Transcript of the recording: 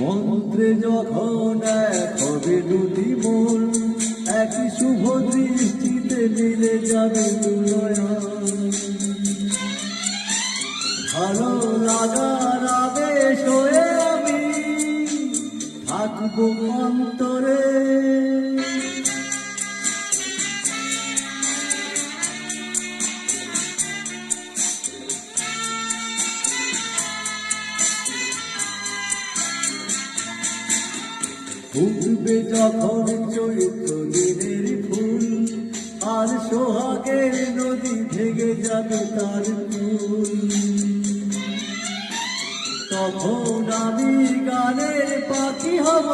মন্ত্রে যখন এক হবে দুটি মন, একই শুভ দৃষ্টিতে মিলে যাবে দুনয়ন। ভালো লাগার আবেশ হয়ে আমি থাকবো অন্তরে। ফুটবে যখন চৈত্র দিনের ফুল, আর সোহাগের নদী ভেঙে যাবে তার ফুল। তখন আমি গানের পাখি হব।